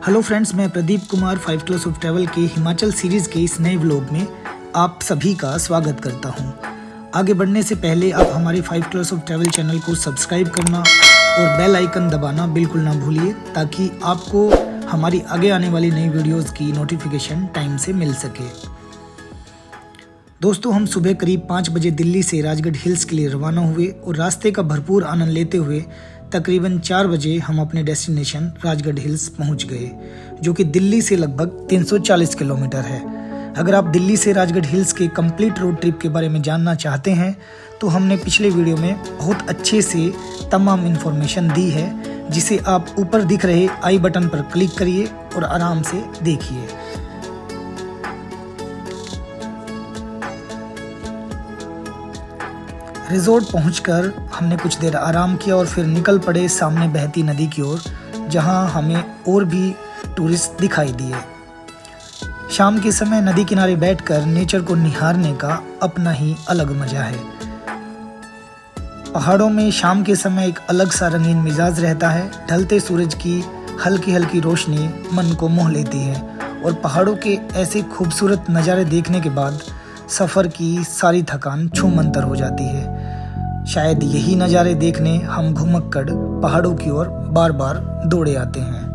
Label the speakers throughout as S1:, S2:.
S1: Hello friends, मैं Pradeep Kumar 5 class of travel के Himachal series के इस नए व्लॉग में आप सभी का स्वागत करता हूं। आगे बढ़ने से पहले आप हमारे 5 क्लास ऑफ ट्रैवल चैनल को सब्सक्राइब करना और बेल आइकन दबाना बिल्कुल ना भूलिए, ताकि आपको हमारी आगे आने वाली नई वीडियोस की नोटिफिकेशन टाइम से मिल सके। दोस्तों, हम सुबह करीब 5 बजे दिल्ली से राजगढ़ हिल्स के लिए रवाना हुए और रास्ते का भरपूर आनंद लेते हुए तकरीबन 4 बजे हम अपने डेस्टिनेशन राजगढ़ हिल्स पहुंच गए, जो कि दिल्ली से लगभग 340 किलोमीटर है। अगर आप दिल्ली से राजगढ़ हिल्स के कंप्लीट रोड ट्रिप के बारे में जानना चाहते हैं तो हमने पिछले वीडियो में बहुत अच्छे से तमाम इन्फॉर्मेशन दी है, जिसे आप ऊपर दिख रहे आई बटन पर क्लिक करिए और आराम से देखिए। रिजॉर्ट पहुंचकर हमने कुछ देर आराम किया और फिर निकल पड़े सामने बहती नदी की ओर, जहां हमें और भी टूरिस्ट दिखाई दिए। शाम के समय नदी किनारे बैठकर नेचर को निहारने का अपना ही अलग मजा है। पहाड़ों में शाम के समय एक अलग सा रंगीन मिजाज रहता है। ढलते सूरज की हल्की हल्की रोशनी मन को मोह लेती है और पहाड़ों के ऐसे खूबसूरत नज़ारे देखने के बाद सफ़र की सारी थकान छूमंतर हो जाती है। शायद यही नज़ारे देखने हम घुमक्कड़ पहाड़ों की ओर बार बार दौड़े आते हैं।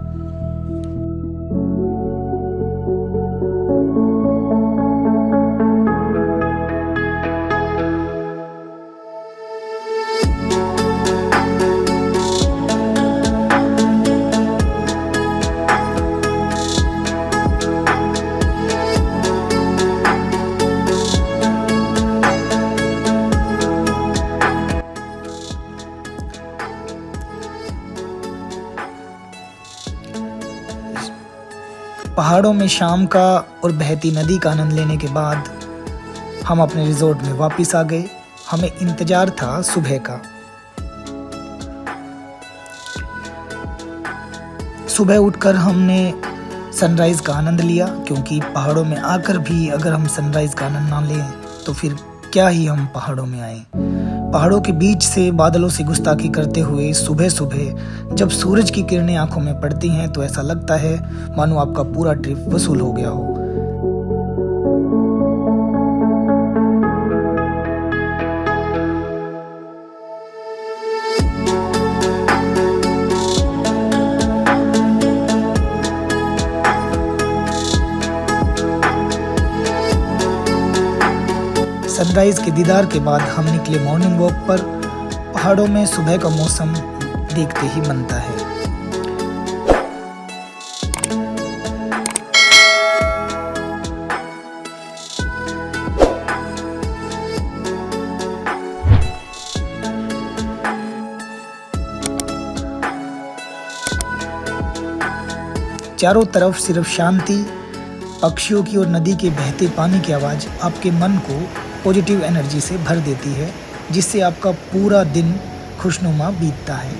S1: पहाड़ों में शाम का और बहती नदी का आनंद लेने के बाद हम अपने रिजॉर्ट में वापस आ गए। हमें इंतजार था सुबह का। सुबह उठकर हमने सनराइज़ का आनंद लिया, क्योंकि पहाड़ों में आकर भी अगर हम सनराइज़ का आनंद ना लें तो फिर क्या ही हम पहाड़ों में आए। पहाड़ों के बीच से बादलों से गुस्ताखी करते हुए सुबह सुबह जब सूरज की किरणें आंखों में पड़ती हैं तो ऐसा लगता है मानो आपका पूरा ट्रिप वसूल हो गया हो। सनराइज के दीदार के बाद हम निकले मॉर्निंग वॉक पर। पहाड़ों में सुबह का मौसम देखते ही बनता है। चारों तरफ सिर्फ शांति, पक्षियों की और नदी के बहते पानी की आवाज़ आपके मन को पॉजिटिव एनर्जी से भर देती है, जिससे आपका पूरा दिन खुशनुमा बीतता है।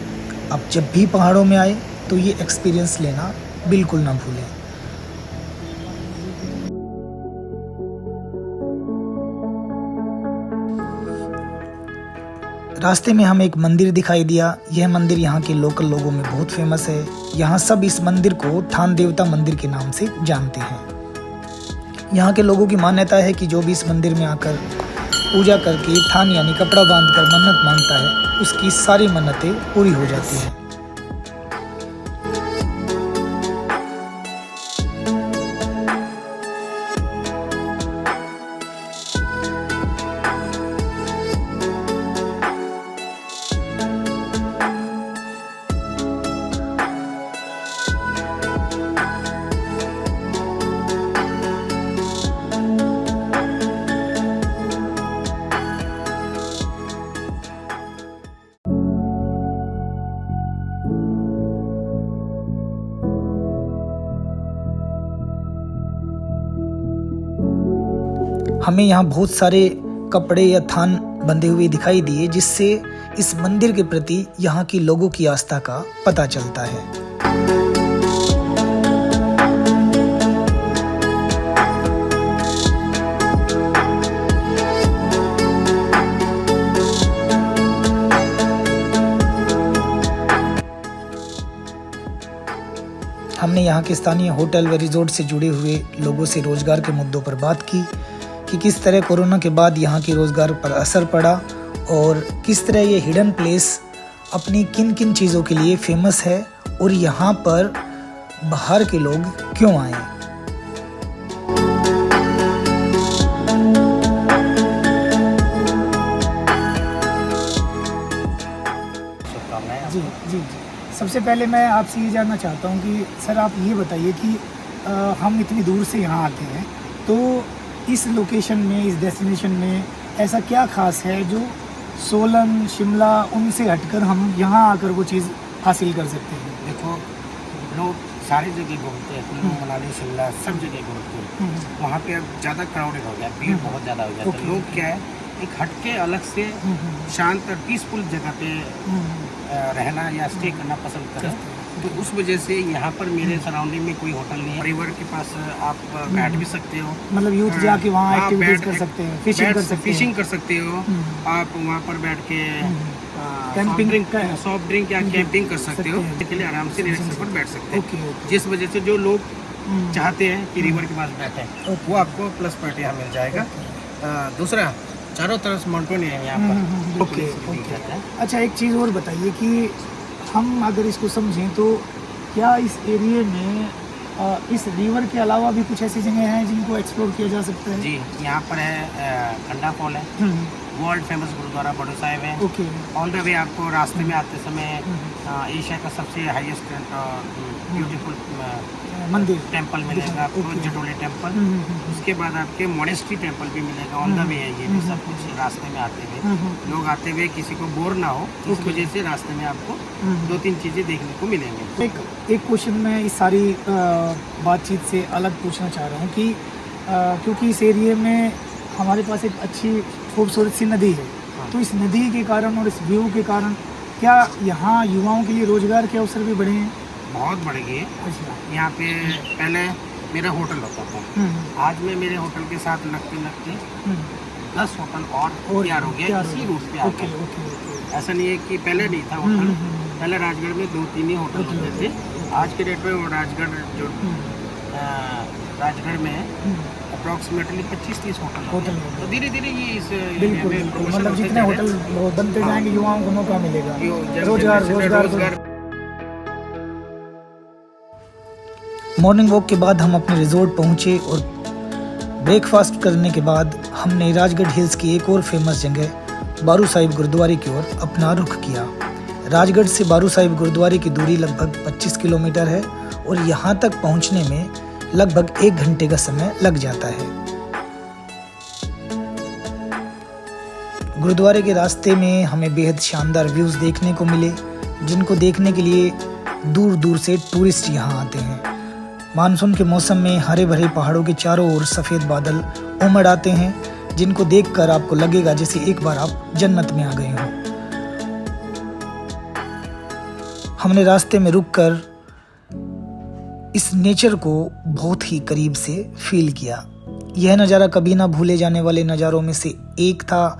S1: आप जब भी पहाड़ों में आए तो ये एक्सपीरियंस लेना बिल्कुल ना भूलें। रास्ते में हमें एक मंदिर दिखाई दिया। यह मंदिर यहाँ के लोकल लोगों में बहुत फेमस है। यहाँ सब इस मंदिर को थान देवता मंदिर के नाम से जानते हैं। यहाँ के लोगों की मान्यता है कि जो भी इस मंदिर में आकर पूजा करके थान यानी कपड़ा बांधकर मन्नत मांगता है, उसकी सारी मन्नतें पूरी हो जाती हैं। हमें यहाँ बहुत सारे कपड़े या थान बंधे हुए दिखाई दिए, जिससे इस मंदिर के प्रति यहाँ की लोगों की आस्था का पता चलता है। हमने यहाँ के स्थानीय होटल व रिजॉर्ट से जुड़े हुए लोगों से रोजगार के मुद्दों पर बात की कि किस तरह कोरोना के बाद यहाँ के रोजगार पर असर पड़ा और किस तरह ये हिडन प्लेस अपनी किन किन चीज़ों के लिए फेमस है और यहाँ पर बाहर के लोग क्यों आए।
S2: जी जी जी सबसे पहले मैं आपसे ये जानना चाहता हूँ कि सर आप ये बताइए कि हम इतनी दूर से यहाँ आते हैं, तो इस लोकेशन में, इस डेस्टिनेशन में ऐसा क्या खास है जो सोलन, शिमला उनसे हटकर हम यहाँ आकर वो चीज़ हासिल कर सकते हैं।
S3: देखो, लोग सारी जगह घूमते हैं, कुल्लू मनाली शिमला सब जगह घूमते हैं। वहाँ पे अब ज़्यादा क्राउडेड हो गया, भीड़ बहुत ज़्यादा हो गया। तो लोग क्या है, एक हटके अलग से शांत और पीसफुल जगह पे रहना या स्टे करना पसंद करें। तो उस वजह से यहाँ पर मेरे सराउंडिंग में कोई होटल नहीं है। रिवर के पास आप बैठ भी सकते हो,
S2: मतलब यूथ जाके वहाँ एक्टिविटीज कर सकते हैं,
S3: फिशिंग कर सकते हो। आप वहाँ पर बैठ के सॉफ्ट ड्रिंक या कैंपिंग कर सकते हो। इसके लिए आराम से रिलैक्स पर बैठ सकते हो। जिस वजह से जो लोग चाहते हैं कि रिवर के पास बैठे, वो आपको प्लस पॉइंट यहाँ मिल जाएगा। दूसरा, चारों तरफ माउंटेन है यहाँ पर।
S2: ओके। अच्छा, एक चीज़ और बताइए कि हम अगर इसको समझें तो क्या इस एरिया में इस रिवर के अलावा भी कुछ ऐसी जगह हैं जिनको एक्सप्लोर किया जा सकता है?
S3: जी, यहाँ पर है खंडा फॉल है, वर्ल्ड फेमस गुरुद्वारा बड़ू साहिब है।
S2: ओके।
S3: ऑन द वे आपको रास्ते में आते समय एशिया का सबसे हाईएस्ट ब्यूटीफुल
S2: मंदिर
S3: टेम्पल मिलेगा आपको, जटोले टेम्पल। उसके बाद आपके मोनेस्ट्री टेम्पल भी मिलेगा। ऑन द वे है ये भी सब कुछ रास्ते में आते हुए। लोग आते हुए किसी को बोर ना हो, इस वजह से रास्ते में आपको 2-3 चीज़ें देखने को मिलेंगे।
S2: एक क्वेश्चन मैं इस सारी बातचीत से अलग पूछना चाह रहा हूँ कि क्योंकि इस एरिया में हमारे पास एक अच्छी खूबसूरत सी नदी है, तो इस नदी के कारण और इस व्यू के कारण क्या यहाँ युवाओं के लिए रोजगार के अवसर भी बढ़े हैं?
S3: बहुत बढ़ गई है।
S2: अच्छा।
S3: यहाँ पे पहले मेरा होटल होता था, आज मैं मेरे होटल के साथ लगते 10 होटल और तैयार हो गया इसी रूट पे आके। ऐसा नहीं है कि पहले नहीं था होटल, पहले राजगढ़ में 2-3 ही होटल होते थे। आज के डेट में वो राजगढ़ में अप्रॉक्सीमेटली 25-30 होटल। तो धीरे धीरे ये इस
S2: मतलब जितने होटल बनते जाएंगे युवाओं को मौका मिलेगा, रोजगार।
S1: मॉर्निंग वॉक के बाद हम अपने रिजॉर्ट पहुंचे और ब्रेकफास्ट करने के बाद हमने राजगढ़ हिल्स की एक और फेमस जगह बारू साहिब गुरुद्वारे की ओर अपना रुख किया। राजगढ़ से बारू साहिब गुरुद्वारे की दूरी लगभग 25 किलोमीटर है और यहाँ तक पहुँचने में लगभग 1 घंटे का समय लग जाता है। गुरुद्वारे के रास्ते में हमें बेहद शानदार व्यूज देखने को मिले, जिनको देखने के लिए दूर दूर से टूरिस्ट यहाँ आते हैं। मानसून के मौसम में हरे भरे पहाड़ों के चारों ओर सफ़ेद बादल उमड़ आते हैं, जिनको देखकर आपको लगेगा जैसे एक बार आप जन्नत में आ गए हों। हमने रास्ते में रुककर इस नेचर को बहुत ही करीब से फील किया। यह नज़ारा कभी ना भूले जाने वाले नज़ारों में से एक था।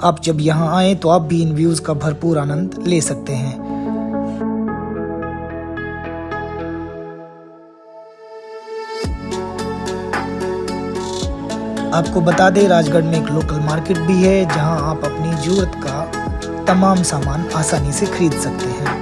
S1: आप जब यहाँ आए तो आप भी इन व्यूज़ का भरपूर आनंद ले सकते हैं। आपको बता दें, राजगढ़ में एक लोकल मार्केट भी है जहां आप अपनी जरूरत का तमाम सामान आसानी से खरीद सकते हैं।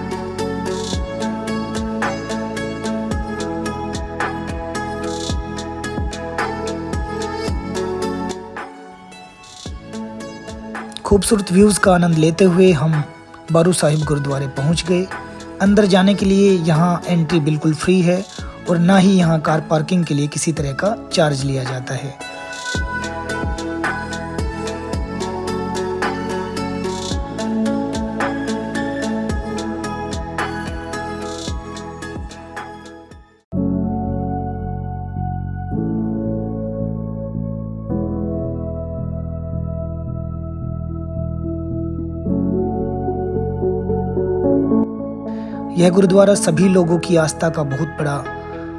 S1: खूबसूरत व्यूज का आनंद लेते हुए हम बारू साहिब गुरुद्वारे पहुंच गए। अंदर जाने के लिए यहाँ एंट्री बिल्कुल फ्री है और ना ही यहाँ कार पार्किंग के लिए किसी तरह का चार्ज लिया जाता है। यह गुरुद्वारा सभी लोगों की आस्था का बहुत बड़ा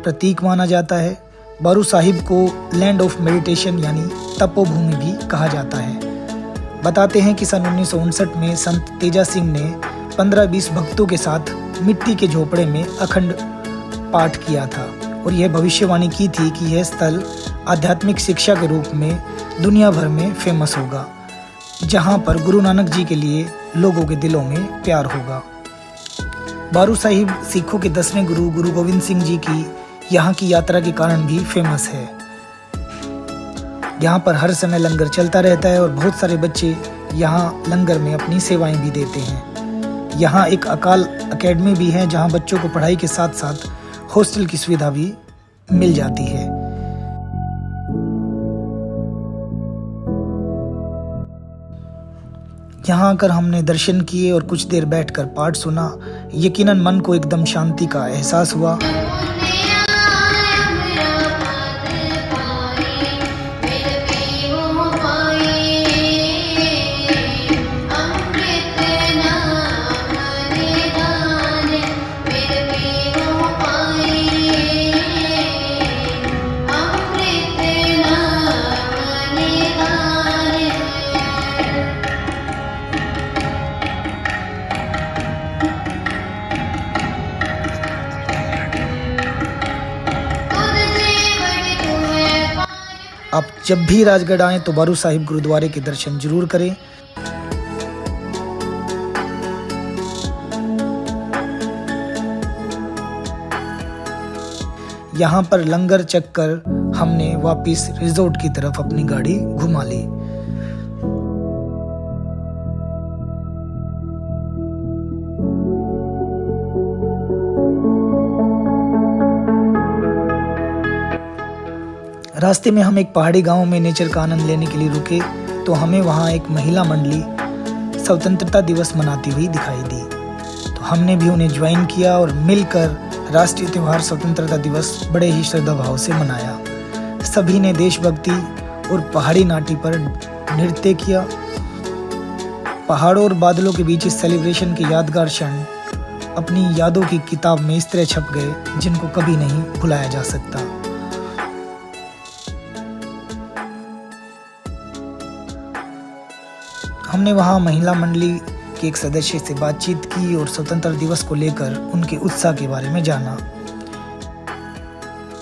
S1: प्रतीक माना जाता है। बारू साहिब को लैंड ऑफ मेडिटेशन यानी तपोभूमि भी कहा जाता है। बताते हैं कि सन 1959 में संत तेजा सिंह ने 15-20 भक्तों के साथ मिट्टी के झोपड़े में अखंड पाठ किया था और यह भविष्यवाणी की थी कि यह स्थल आध्यात्मिक शिक्षा के रूप में दुनिया भर में फेमस होगा, जहां पर गुरु नानक जी के लिए लोगों के दिलों में प्यार होगा। बारू साहिब सिखों के 10वें गुरु गुरु गोविंद सिंह जी की यहाँ की यात्रा के कारण भी फेमस है। यहाँ पर हर समय लंगर चलता रहता है और बहुत सारे बच्चे यहाँ लंगर में अपनी सेवाएं भी देते हैं। यहाँ एक अकाल एकेडमी भी है जहाँ बच्चों को पढ़ाई के साथ साथ हॉस्टल की सुविधा भी मिल जाती है। यहाँ आकर हमने दर्शन किए और कुछ देर बैठकर पाठ सुना। यकीनन मन को एकदम शांति का एहसास हुआ। आप जब भी राजगढ़ आएं तो बारू साहिब गुरुद्वारे के दर्शन जरूर करें। यहाँ पर लंगर चक्कर हमने वापस रिजॉर्ट की तरफ अपनी गाड़ी घुमा ली। रास्ते में हम एक पहाड़ी गांव में नेचर का आनंद लेने के लिए रुके तो हमें वहां एक महिला मंडली स्वतंत्रता दिवस मनाती हुई दिखाई दी, तो हमने भी उन्हें ज्वाइन किया और मिलकर राष्ट्रीय त्योहार स्वतंत्रता दिवस बड़े ही श्रद्धा भाव से मनाया। सभी ने देशभक्ति और पहाड़ी नाटी पर नृत्य किया। पहाड़ों और बादलों के बीच इस सेलिब्रेशन के यादगार क्षण अपनी यादों की किताब में इस तरह छप गए जिनको कभी नहीं भुलाया जा सकता। हमने वहां महिला मंडली के एक सदस्य से बातचीत की और स्वतंत्रता दिवस को लेकर उनके उत्साह के बारे में जाना।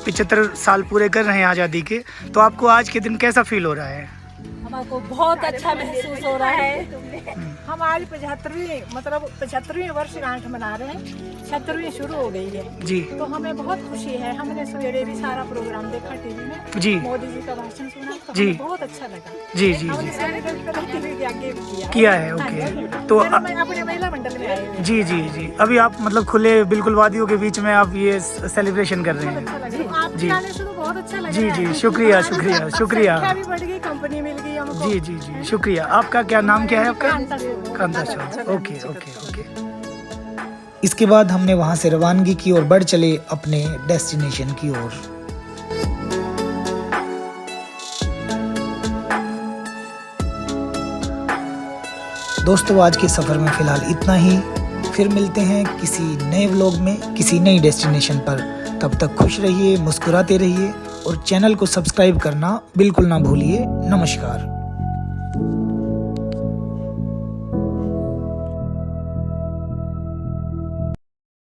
S2: 75 साल पूरे कर रहे हैं आज़ादी के, तो आपको आज के दिन कैसा फील हो रहा है?
S4: हमको बहुत अच्छा महसूस हो रहा है। हम आज 75वीं वर्षगांठ मना रहे हैं। 76वीं शुरू हो गई है
S2: जी,
S4: तो हमें बहुत खुशी है। हमने सवेरे भी सारा प्रोग्राम देखा टीवी में
S2: जी,
S4: मोदी जी का भाषण सुना तो
S2: जी,
S4: हमें बहुत अच्छा लगा।
S2: जी जी
S4: हमने टीवी के आगे
S2: किया है। ओके, तो
S4: मैं अपने महिला मंडल में आई हूँ।
S2: जी जी जी, अभी आप मतलब खुले बिल्कुल वादियों के बीच में आप ये सेलिब्रेशन कर रहे हैं।
S4: आपके आने से तो बहुत अच्छा लगा।
S2: जी जी, शुक्रिया शुक्रिया शुक्रिया।
S4: संख्या भी बढ़ गई, कंपनी मिल गई हमको।
S2: जी जी जी, शुक्रिया। आपका क्या नाम क्या है आपका? कांता। Okay okay okay. इसके बाद हमने वहां से रवानगी की और बढ़ चले अपने डेस्टिनेशन की ओर। दोस्तों, आज के सफर में फिलहाल इतना ही। फिर मिलते हैं किसी नए व्लॉग में किसी नई डेस्टिनेशन पर। तब तक खुश रहिए, मुस्कुराते रहिए और चैनल को सब्सक्राइब करना बिल्कुल ना भूलिए। नमस्कार।